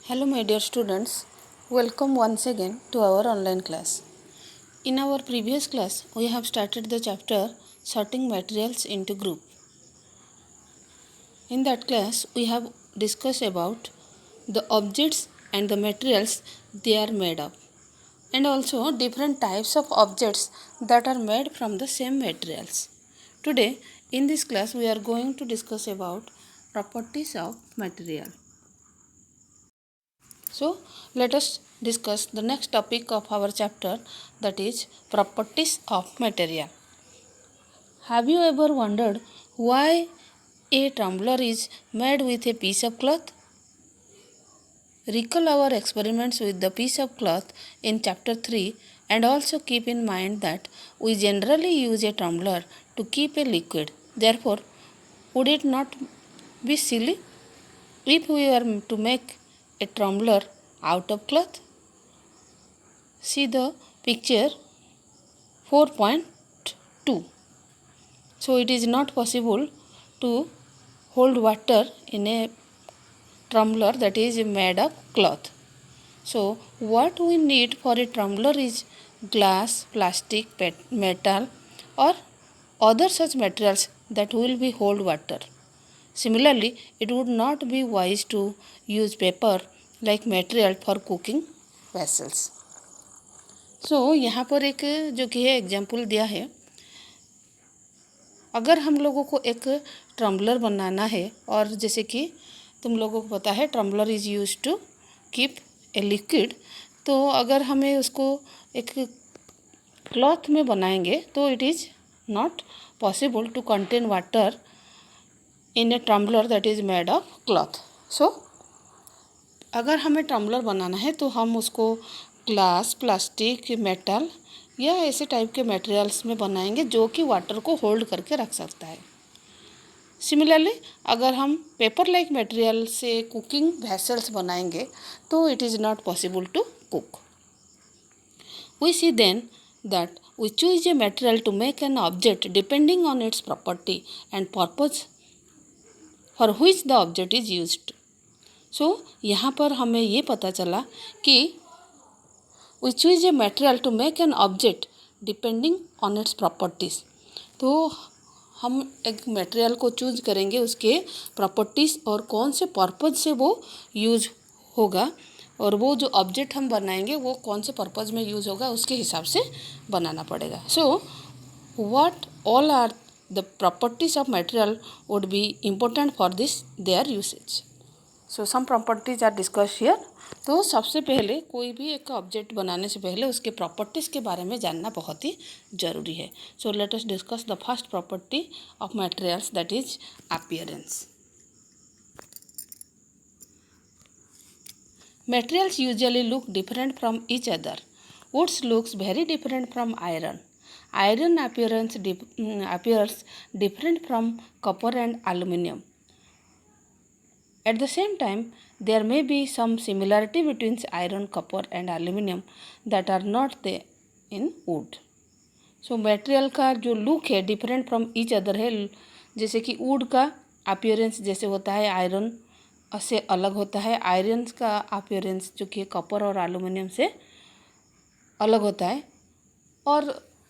Hello, my dear students. Welcome once again to our online class. In our previous class, we have started the chapter Sorting Materials into Group. In that class, we have discussed about the objects and the materials they are made of, and also different types of objects that are made from the same materials. Today, in this class, we are going to discuss about properties of material. So, let us discuss the next topic of our chapter, that is properties of material. Have you ever wondered why a tumbler is made with a piece of cloth? Recall our experiments with the piece of cloth in chapter 3 and also keep in mind that we generally use a tumbler to keep a liquid. Therefore, would it not be silly if we were to make a tumbler out of cloth? See the picture 4.2. So it is not possible to hold water in a tumbler that is made of cloth. So what we need for a tumbler is glass, plastic, metal or other such materials that will be hold water. Similarly, it would not be wise to use paper like material for cooking vessels. सो यहाँ पर एक जो कि है example दिया है, अगर हम लोगों को एक टम्बलर बनाना है और जैसे कि तुम लोगों को पता है tumbler is use to keep a liquid, तो अगर हमें उसको एक क्लॉथ में बनाएंगे तो it is not possible to contain water in a tumbler that is made of cloth. So अगर हमें टम्बलर बनाना है तो हम उसको ग्लास, प्लास्टिक, मेटल या ऐसे टाइप के मटेरियल्स में बनाएंगे जो कि वाटर को होल्ड करके रख सकता है. सिमिलरली अगर हम पेपर लाइक मटेरियल से कुकिंग वेसल्स बनाएंगे तो it is not possible to cook. We see then that we choose a material to make an object depending on its property and purpose for which the object is used. So यहाँ पर हमें ये पता चला कि we choose a material to make an object depending on its properties. तो हम एक मटेरियल को चूज करेंगे उसके प्रॉपर्टीज़ और कौन से पर्पज़ से वो यूज होगा और वो जो ऑब्जेक्ट हम बनाएंगे वो कौन से पर्पज़ में यूज होगा उसके हिसाब से बनाना पड़ेगा. So what all are the properties of material would be important for this their usage. So some properties are discuss here. तो सबसे पहले कोई भी एक ऑब्जेक्ट बनाने से पहले उसके प्रॉपर्टीज़ के बारे में जानना बहुत ही ज़रूरी है. So let us discuss the first property of materials that is appearance. Materials usually look different from each other. Wood looks very different from iron. Iron appears different from copper and aluminium. At the same time, there may be some similarity between iron, copper and aluminium that are not there in wood. So material का जो look है different from each other है. जैसे कि would का appearance जैसे होता है आयरन से अलग होता है, आयरन का अपीयरेंस जो कि कॉपर और एल्युमिनियम से अलग होता है. और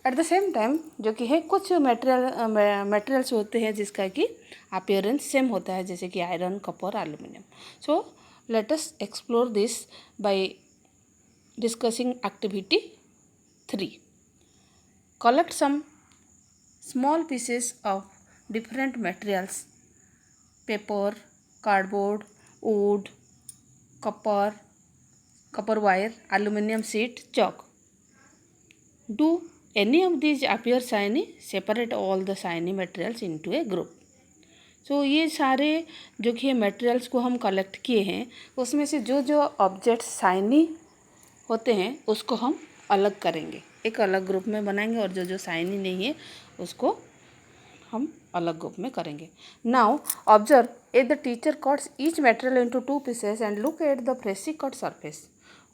एट द सेम टाइम जो कि है कुछ मटेरियल्स होते हैं जिसका कि अपीयरेंस सेम होता है जैसे कि iron, copper, aluminium. So let us explore this by discussing activity 3. Collect some small pieces of different materials: paper, cardboard, wood, copper wire, aluminum sheet, chalk. Do any of these appear shiny? Separate all the shiny materials into a group. So ये सारे जो कि materials को हम collect किए हैं उसमें से जो जो ऑब्जेक्ट्स शाइनी होते हैं उसको हम अलग करेंगे, एक अलग ग्रुप में बनाएंगे और जो जो शाइनी नहीं है उसको हम अलग ग्रुप में करेंगे. Now observe at the teacher cuts each material into 2 pieces and look at the freshly cut surface.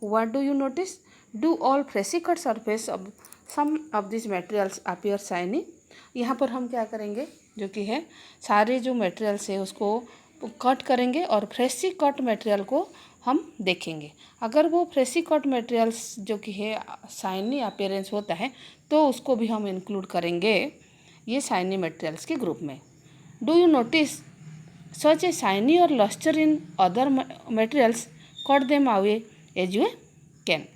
What do you notice? Do all freshly cut surface of some of this materials appear shiny? यहाँ पर हम क्या करेंगे जो कि है सारे जो मटेरियल्स है उसको कट करेंगे और फ्रेशी कट मटेरियल को हम देखेंगे। अगर वो फ्रेशी कट मटेरियल्स जो कि है शाइनी अपीयरेंस होता है तो उसको भी हम इंक्लूड करेंगे ये शाइनी मटेरियल्स के ग्रुप में। Do you notice such a shiny or lustre in other materials? Cut them away as you can.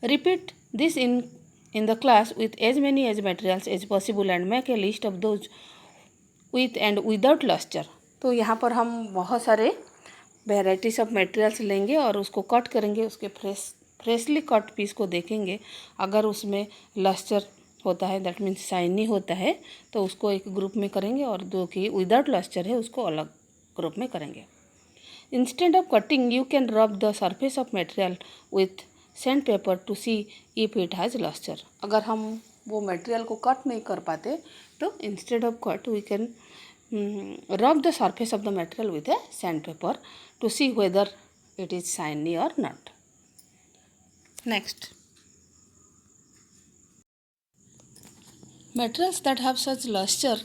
Repeat this in the class with as many as materials as possible and make a list of those with and without luster। तो यहाँ पर हम बहुत सारे varieties of materials लेंगे और उसको cut करेंगे, उसके फ्रेशली कट पीस को देखेंगे। अगर उसमें लस्टर होता है दैट मीन्स शाइनी होता है तो उसको एक ग्रुप में करेंगे और जो कि विदाउट लस्टर है उसको अलग ग्रुप में करेंगे। Instead of cutting you can rub the surface of material with sand paper to see if it has lustre. अगर हम वो मटेरियल को कट नहीं कर पाते तो instead of cut we can rub the surface of the material with a sandpaper to see whether it is shiny or not. Next, materials that have such luster,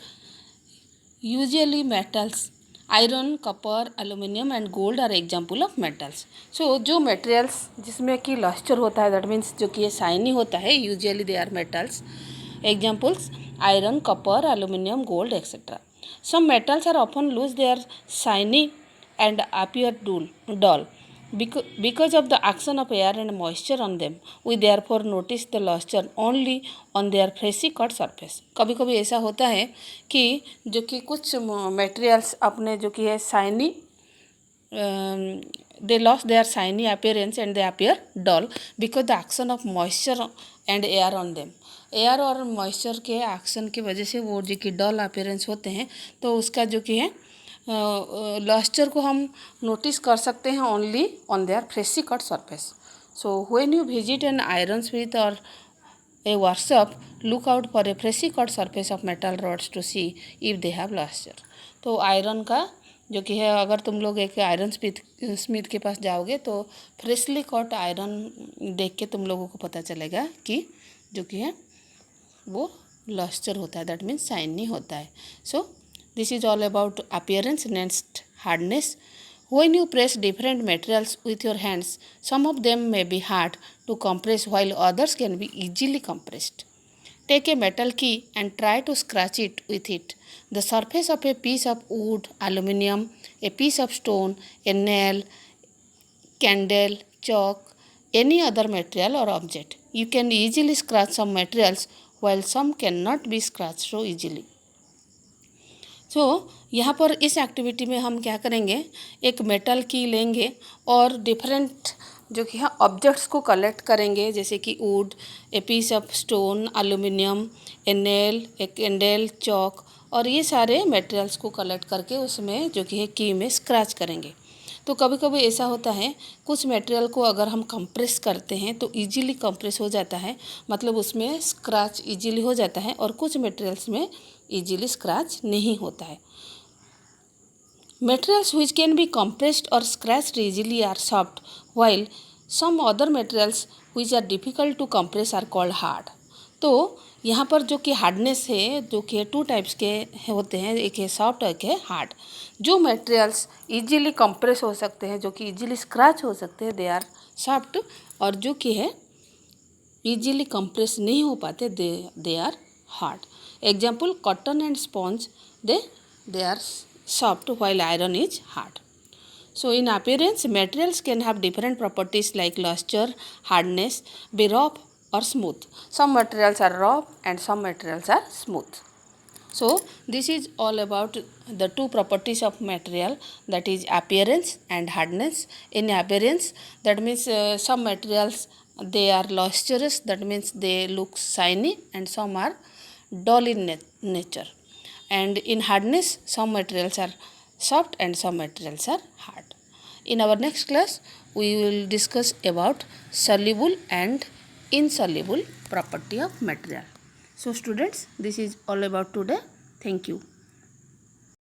usually metals, iron, copper, aluminium and gold are example of metals. So जो materials जिसमें कि luster होता है that means जो कि ये shiny होता है usually they are metals. Examples iron, copper, aluminium, gold etc. Some metals are often lose their shiny and appear dull because of the action of air and moisture on them. We therefore notice the luster only on their freshly cut surface. कभी कभी ऐसा होता है कि जो कि कुछ materials अपने जो कि है shiny they lost their shiny appearance and they appear dull because the action of moisture and air on them. Air और मॉइस्चर के एक्शन की वजह से वो जो कि डल अपीयरेंस होते हैं तो उसका जो कि है लस्टर को हम नोटिस कर सकते हैं only on their freshly cut surface. So when you visit an ironsmith or a workshop look out for a freshly cut surface of metal rods to see if they have lustre. तो iron का जो कि है अगर तुम लोग एक iron Smith के पास जाओगे तो फ्रेशली कट आयरन देख के तुम लोगों को पता चलेगा कि जो कि है वो लस्टर होता है दैट मीन्स शाइनी होता है। So this is all about appearance. Next hardness. When you press different materials with your hands some of them may be hard to compress while others can be easily compressed. Take a metal key and try to scratch it with it. The surface of a piece of wood, aluminum, a piece of stone, a nail, candle, chalk, any other material or object. You can easily scratch some materials while some cannot be scratched so easily. So यहाँ पर इस activity में हम क्या करेंगे, एक metal की लेंगे और डिफरेंट जो कि है ऑब्जेक्ट्स को कलेक्ट करेंगे जैसे कि wood, a piece of stone, aluminium, a nail, a candle, chalk और ये सारे मटेरियल्स को कलेक्ट करके उसमें जो कि है की में स्क्रैच करेंगे। तो कभी कभी ऐसा होता है कुछ मटेरियल को अगर हम कंप्रेस करते हैं तो इजीली कंप्रेस हो जाता है, मतलब उसमें स्क्रैच इजीली हो जाता है और कुछ मटेरियल्स में इजीली स्क्रैच नहीं होता है। Materials which can be compressed or scratched easily are soft, while some other materials which are difficult to compress are called hard. तो यहाँ पर जो कि हार्डनेस है जो कि टू टाइप्स के होते हैं, एक है सॉफ्ट और एक है हार्ड। जो मटेरियल्स इजीली कंप्रेस हो सकते हैं, जो कि इजीली स्क्रैच हो सकते हैं, दे आर सॉफ्ट, और जो कि है इजीली कंप्रेस नहीं हो पाते they are hard. Example cotton and sponge they are soft while iron is hard. So in appearance materials can have different properties like luster, hardness, be rough or smooth. Some materials are rough and some materials are smooth. So this is all about the two properties of material, that is appearance and hardness. In appearance that means some materials they are lustrous, that means they look shiny, and some are dull in nature. And in hardness some materials are soft and some materials are hard. In our next class we will discuss about soluble and insoluble property of material. So students, this is all about today. Thank you.